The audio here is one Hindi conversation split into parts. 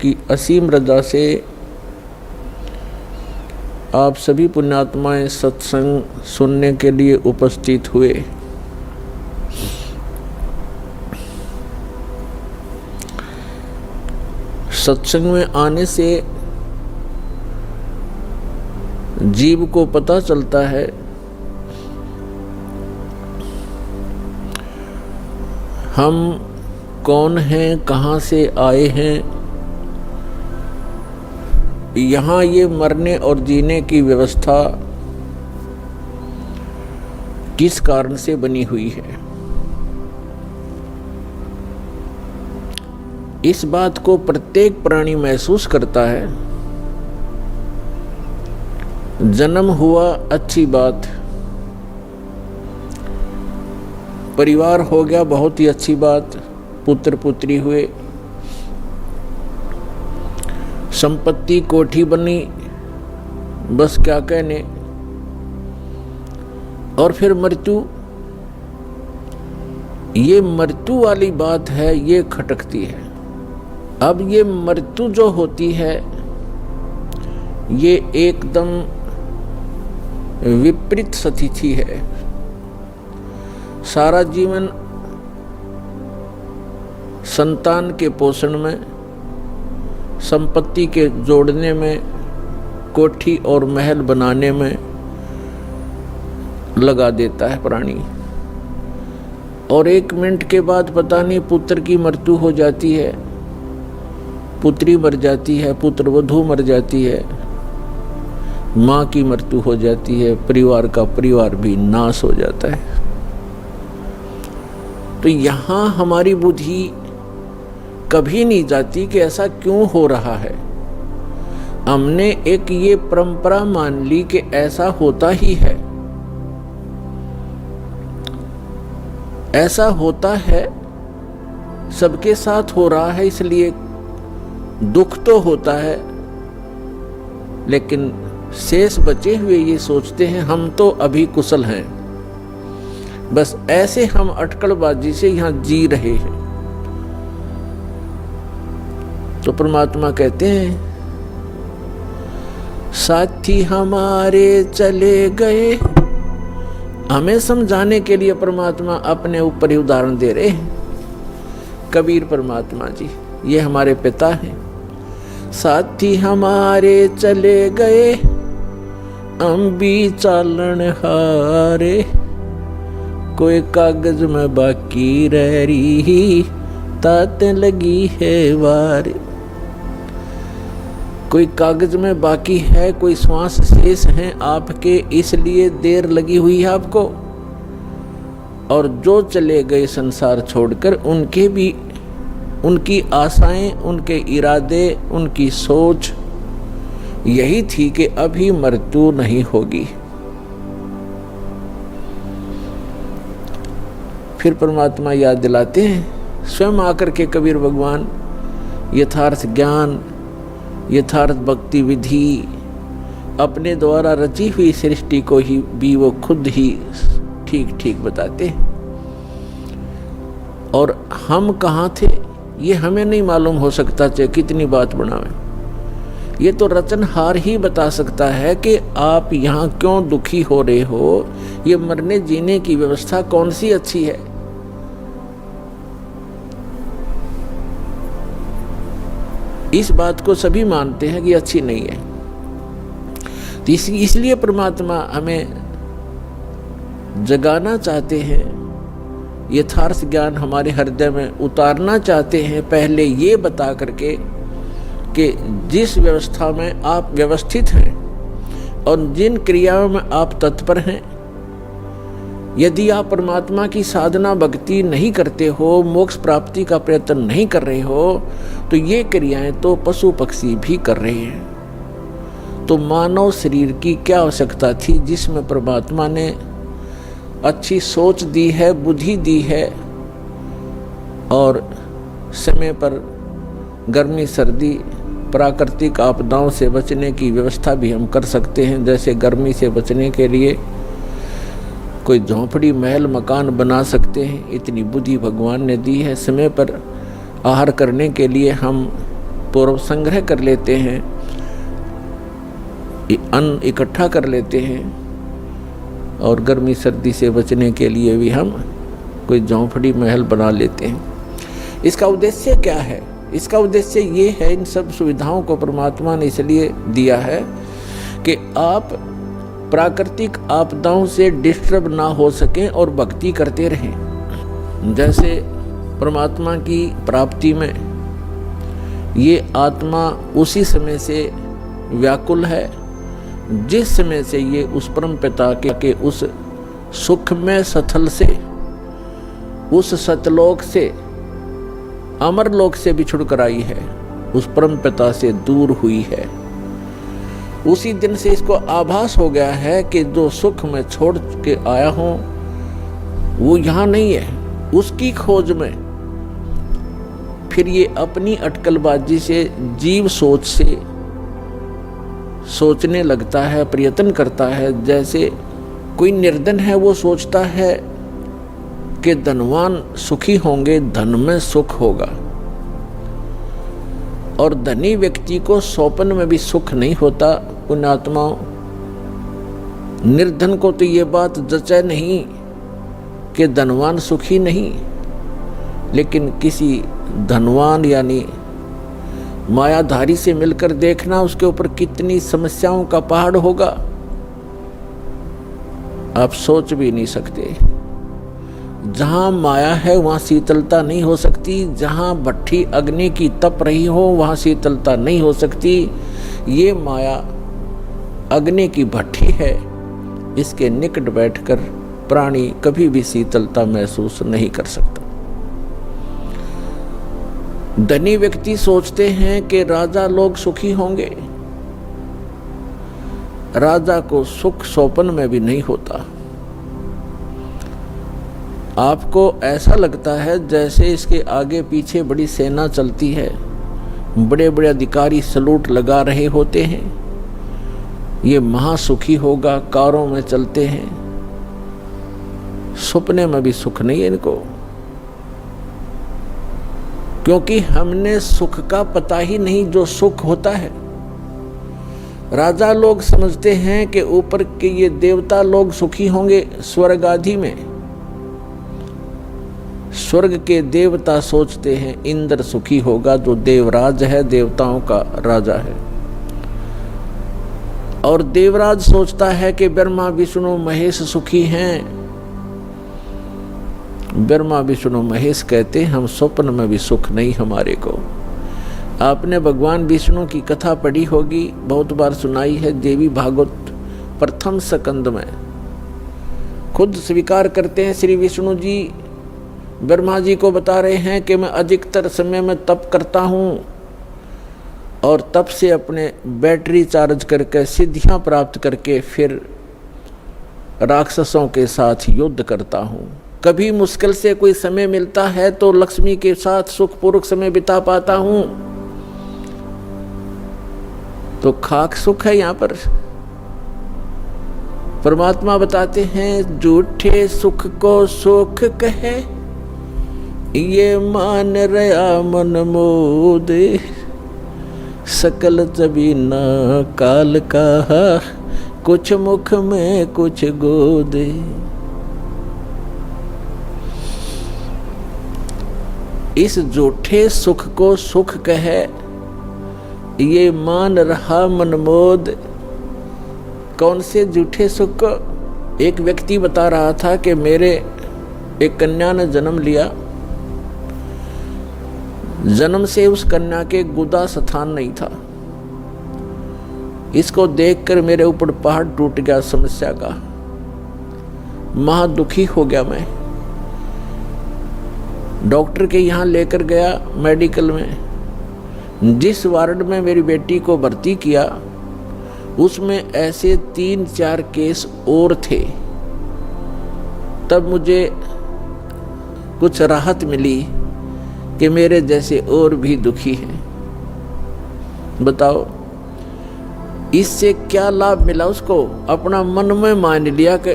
की असीम रजा से आप सभी पुण्यात्माएं सत्संग सुनने के लिए उपस्थित हुए। सत्संग में आने से जीव को पता चलता है हम कौन हैं, कहाँ से आए हैं। यहाँ ये मरने और जीने की व्यवस्था किस कारण से बनी हुई है। इस बात को प्रत्येक प्राणी महसूस करता है। जन्म हुआ अच्छी बात, परिवार हो गया बहुत ही अच्छी बात, पुत्र पुत्री हुए, संपत्ति कोठी बनी, बस क्या कहने। और फिर मृत्यु, ये मृत्यु वाली बात है, ये खटकती है। अब ये मृत्यु जो होती है ये एकदम विपरीत स्थिति है। सारा जीवन संतान के पोषण में, संपत्ति के जोड़ने में, कोठी और महल बनाने में लगा देता है प्राणी। और 1 मिनट के बाद पता नहीं पुत्र की मृत्यु हो जाती है, पुत्री मर जाती है, पुत्र वधू मर जाती है, माँ की मृत्यु हो जाती है, परिवार का परिवार भी नाश हो जाता है। तो यहाँ हमारी बुद्धि कभी नहीं जाती कि ऐसा क्यों हो रहा है। हमने एक ये परंपरा मान ली कि ऐसा होता ही है, ऐसा होता है, सबके साथ हो रहा है, इसलिए दुख तो होता है। लेकिन शेष बचे हुए ये सोचते हैं हम तो अभी कुशल हैं, बस ऐसे हम अटकलबाजी से यहाँ जी रहे हैं। तो परमात्मा कहते हैं साथी हमारे चले गए। हमें समझाने के लिए परमात्मा अपने ऊपर ही उदाहरण दे रहे हैं। कबीर परमात्मा जी, ये हमारे पिता हैं। साथी हमारे चले गए, हम भी चालन हारे, कोई कागज में बाकी रह रही, ताते लगी है वार। कोई कागज में बाकी है, कोई श्वास शेष हैं आपके, इसलिए देर लगी हुई है आपको। और जो चले गए संसार छोड़कर, उनके भी, उनकी आशाएं, उनके इरादे, उनकी सोच यही थी कि अभी मृत्यु नहीं होगी। फिर परमात्मा याद दिलाते हैं, स्वयं आकर के कबीर भगवान यथार्थ ज्ञान, यथार्थ भक्ति विधि, अपने द्वारा रची हुई सृष्टि को ही भी वो खुद ही ठीक ठीक बताते हैं। और हम कहाँ थे ये हमें नहीं मालूम हो सकता, चाहे कितनी बात बनावे। ये तो रचनहार ही बता सकता है कि आप यहाँ क्यों दुखी हो रहे हो, ये मरने जीने की व्यवस्था कौन सी अच्छी है। इस बात को सभी मानते हैं कि अच्छी नहीं है। तो इसलिए परमात्मा हमें जगाना चाहते हैं, यथार्थ ज्ञान हमारे हृदय में उतारना चाहते हैं, पहले ये बता करके कि जिस व्यवस्था में आप व्यवस्थित हैं और जिन क्रियाओं में आप तत्पर हैं, यदि आप परमात्मा की साधना भक्ति नहीं करते हो, मोक्ष प्राप्ति का प्रयत्न नहीं कर रहे हो, तो ये क्रियाएं तो पशु पक्षी भी कर रहे हैं। तो मानव शरीर की क्या आवश्यकता थी, जिसमें परमात्मा ने अच्छी सोच दी है, बुद्धि दी है, और समय पर गर्मी सर्दी प्राकृतिक आपदाओं से बचने की व्यवस्था भी हम कर सकते हैं। जैसे गर्मी से बचने के लिए कोई झोंपड़ी महल मकान बना सकते हैं, इतनी बुद्धि भगवान ने दी है। समय पर आहार करने के लिए हम पूर्व संग्रह कर लेते हैं, अन्न इकट्ठा कर लेते हैं, और गर्मी सर्दी से बचने के लिए भी हम कोई झोंपड़ी महल बना लेते हैं। इसका उद्देश्य क्या है? इसका उद्देश्य ये है, इन सब सुविधाओं को परमात्मा ने इसलिए दिया है कि आप प्राकृतिक आपदाओं से डिस्टर्ब ना हो सकें और भक्ति करते रहें। जैसे परमात्मा की प्राप्ति में ये आत्मा उसी समय से व्याकुल है जिस समय से ये उस परम पिता के उस सुखमय स्थल से, उस सतलोक से, अमरलोक से बिछुड़ कर आई है, उस परम पिता से दूर हुई है। उसी दिन से इसको आभास हो गया है कि जो सुख मैं छोड़ के आया हूं वो यहाँ नहीं है। उसकी खोज में फिर ये अपनी अटकलबाजी से, जीव सोच से सोचने लगता है, प्रयत्न करता है। जैसे कोई निर्धन है, वो सोचता है कि धनवान सुखी होंगे, धन में सुख होगा, और धनी व्यक्ति को स्वप्न में भी सुख नहीं होता। पुण्यात्माओं, निर्धन को तो ये बात जचे नहीं कि धनवान सुखी नहीं, लेकिन किसी धनवान यानी मायाधारी से मिलकर देखना उसके ऊपर कितनी समस्याओं का पहाड़ होगा, आप सोच भी नहीं सकते। जहां माया है वहां शीतलता नहीं हो सकती, जहां भट्ठी अग्नि की तप रही हो वहां शीतलता नहीं हो सकती। ये माया अग्नि की भट्ठी है, इसके निकट बैठकर प्राणी कभी भी शीतलता महसूस नहीं कर सकता। धनी व्यक्ति सोचते हैं कि राजा लोग सुखी होंगे, राजा को सुख स्वप्न में भी नहीं होता। आपको ऐसा लगता है जैसे इसके आगे पीछे बड़ी सेना चलती है, बड़े बड़े अधिकारी सलूट लगा रहे होते हैं, ये महासुखी होगा, कारों में चलते हैं। सपने में भी सुख नहीं है इनको, क्योंकि हमने सुख का पता ही नहीं जो सुख होता है। राजा लोग समझते हैं कि ऊपर के ये देवता लोग सुखी होंगे स्वर्ग आदि में। स्वर्ग के देवता सोचते हैं इंद्र सुखी होगा, जो देवराज है, देवताओं का राजा है। और देवराज सोचता है कि ब्रह्मा विष्णु महेश सुखी हैं। ब्रह्मा विष्णु महेश कहते हम स्वप्न में भी सुख नहीं हमारे को। आपने भगवान विष्णु की कथा पढ़ी होगी, बहुत बार सुनाई है, देवी भागवत प्रथम स्कंद में। खुद स्वीकार करते हैं श्री विष्णु जी, ब्रह्मा जी को बता रहे हैं कि मैं अधिकतर समय में तप करता हूँ और तप से अपने बैटरी चार्ज करके सिद्धियां प्राप्त करके फिर राक्षसों के साथ युद्ध करता हूँ। कभी मुश्किल से कोई समय मिलता है तो लक्ष्मी के साथ सुखपूर्वक समय बिता पाता हूँ। तो खाक सुख है यहाँ पर। परमात्मा बताते हैं झूठे सुख को सुख कहे, ये मान रहा मन मोद, सकल जबीना काल का, कुछ मुख में कुछ गोद। इस झूठे सुख को सुख कहे, ये मान रहा मनमोद। कौन से झूठे सुख को? एक व्यक्ति बता रहा था कि मेरे एक कन्या ने जन्म लिया, जन्म से उस कन्या के गुदा स्थान नहीं था। इसको देखकर मेरे ऊपर पहाड़ टूट गया समस्या का, महा दुखी हो गया मैं। डॉक्टर के यहाँ लेकर गया मेडिकल में। जिस वार्ड में मेरी बेटी को भर्ती किया उसमें ऐसे 3-4 केस और थे। तब मुझे कुछ राहत मिली कि मेरे जैसे और भी दुखी हैं। बताओ इससे क्या लाभ मिला उसको? अपना मन में मान लिया कि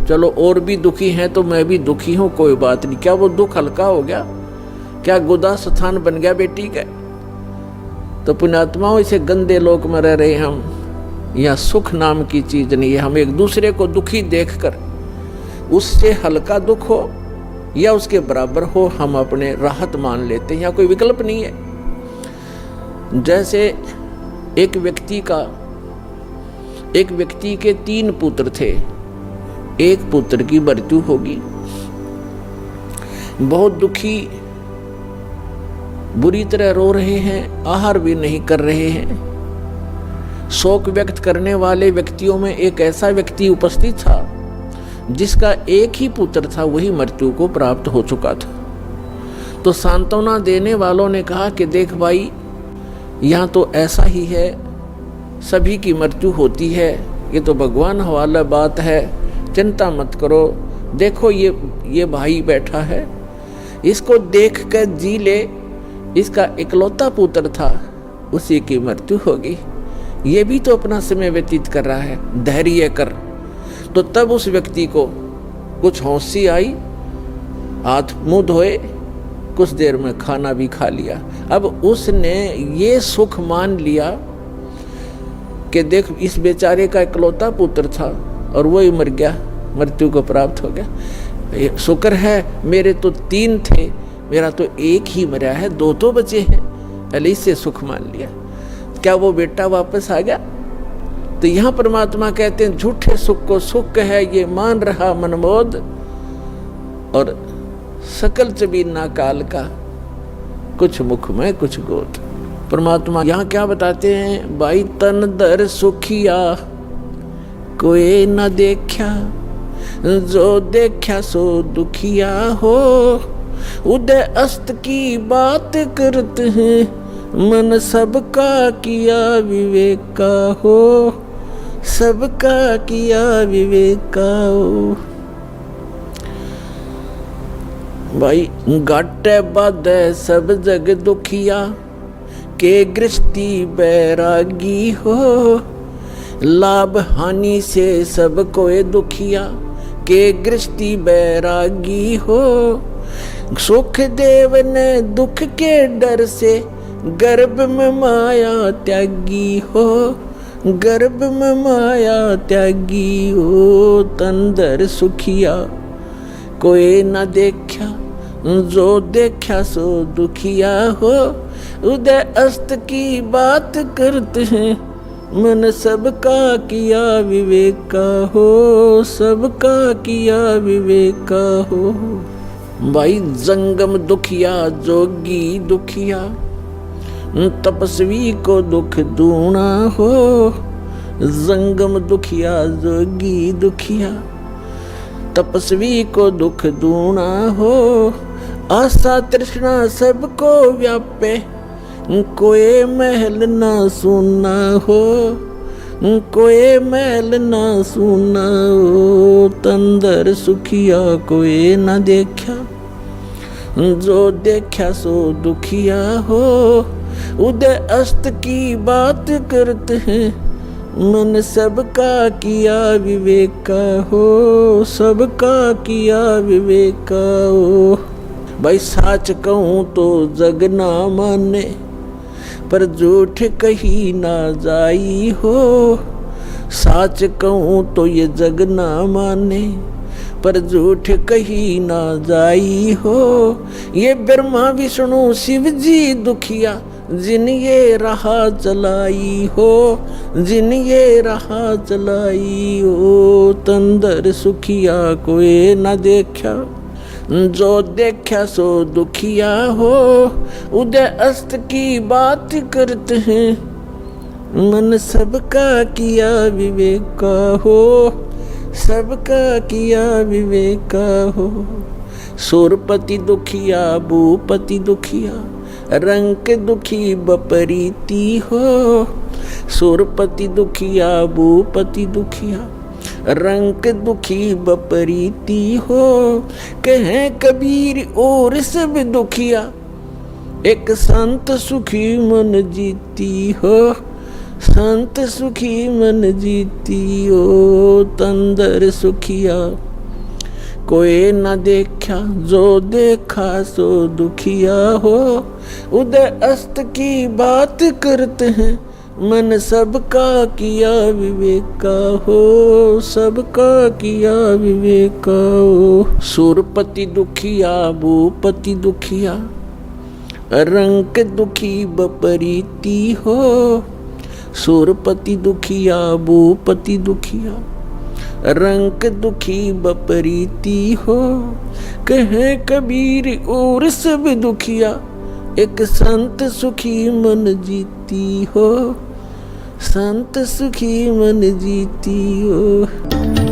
चलो और भी दुखी हैं तो मैं भी दुखी हूं, कोई बात नहीं। क्या वो दुख हल्का हो गया? क्या गुदा स्थान बन गया बेटी का? तो पुण्यात्माओं, इसे गंदे लोक में रह रहे हम, यहाँ सुख नाम की चीज नहीं है। हम एक दूसरे को दुखी देखकर उससे हल्का दुख हो या उसके बराबर हो, हम अपने राहत मान लेते हैं। यहाँ कोई विकल्प नहीं है। जैसे एक व्यक्ति के 3 पुत्र थे, एक पुत्र की मृत्यु होगी, बहुत दुखी, बुरी तरह रो रहे हैं, आहार भी नहीं कर रहे हैं। शोक व्यक्त करने वाले व्यक्तियों में एक ऐसा व्यक्ति उपस्थित था जिसका एक ही पुत्र था, वही मृत्यु को प्राप्त हो चुका था। तो सांत्वना देने वालों ने कहा कि देख भाई, यहाँ तो ऐसा ही है, सभी की मृत्यु होती है, ये तो भगवान हवाला बात है, चिंता मत करो। देखो ये भाई बैठा है, इसको देख कर जी ले, इसका इकलौता पुत्र था, उसी की मृत्यु होगी, ये भी तो अपना समय व्यतीत कर रहा है, धैर्य कर। तो तब उस व्यक्ति को कुछ हौंसी आई, हाथ मुंह धोए, कुछ देर में खाना भी खा लिया। अब उसने ये सुख मान लिया कि देख, इस बेचारे का इकलौता पुत्र था और वो ही मर गया, मृत्यु को प्राप्त हो गया। शुक्र है मेरे तो 3 थे, मेरा तो एक ही मरा है, 2 तो बचे हैं, पहले इससे सुख मान लिया। क्या वो बेटा वापस आ गया? तो यहाँ परमात्मा कहते हैं झूठे सुख को सुख है ये मान रहा मनमोद, और सकल चबीना काल का, कुछ मुख में कुछ गोद। परमात्मा यहाँ क्या बताते हैं? भाई तन दर सुखिया कोई न देखा, जो देखा सो दुखिया हो, उदय अस्त की बात करते हैं, मन सबका किया विवेक का हो, सबका किया विवेक का हो। भाई घाटे बाधे सब जग दुखिया, के गृहस्थी बैरागी हो, लाभ हानि से सब कोई दुखिया, के गृहस्थी बैरागी हो। सुख देव ने दुख के डर से, गर्भ में माया त्यागी हो, गर्भ में माया त्यागी हो। तंदर सुखिया कोई न देखा, जो देखा सो दुखिया हो, उदय अस्त की बात करते हैं, मन सबका किया विवेक का हो, सबका किया विवेक का हो। भाई जंगम दुखिया जोगी दुखिया, तपस्वी को दुख दूना हो, जंगम दुखिया जोगी दुखिया, तपस्वी को दुख दूना हो। आशा तृष्णा सबको व्यापे, कोई महल ना सुना हो, कोई महल ना सुना हो। तंदर सुखिया कोई न देखा, जो देखा सो दुखिया हो, उदय अस्त की बात करते हैं, मन सबका किया विवेक का हो, सबका किया विवेक का हो। भाई साच कहूँ तो जग ना माने, पर झूठ कही ना जाई हो। साच कहूँ तो ये जग ना माने, पर झूठ कही ना जाई हो। ये ब्रह्मा विष्णु शिव जी दुखिया, जिन ये राह चलाई हो, जिन ये राह चलाई हो। तंदर सुखिया कोई न देखा, जो देखा सो दुखिया हो, उदय अस्त की बात करते हैं, मन सबका किया विवेक का हो, सबका किया विवेक का हो। सुरपति दुखिया भूपति दुखिया, रंग दुखी बपरीती हो। सुरपति दुखिया भूपति दुखिया, रंग दुखी बपरीती हो। कहें कबीर और सब दुखिया, एक संत सुखी मन जीती हो, संत सुखी मन जीती हो। तंदर सुखिया कोई न देखा जो देखा सो दुखिया हो। उदय अस्त की बात करते हैं, मन सबका किया विवेका हो, सबका किया विवेका हो। सुरपति दुखिया भूपति दुखिया, रंक दुखी बपरीती हो। सुरपति दुखिया भूपति दुखिया, रंक दुखी बपरीती हो। कहे कबीर और सब दुखिया, एक संत सुखी मन जीती हो, संत सुखी मन जीती हो।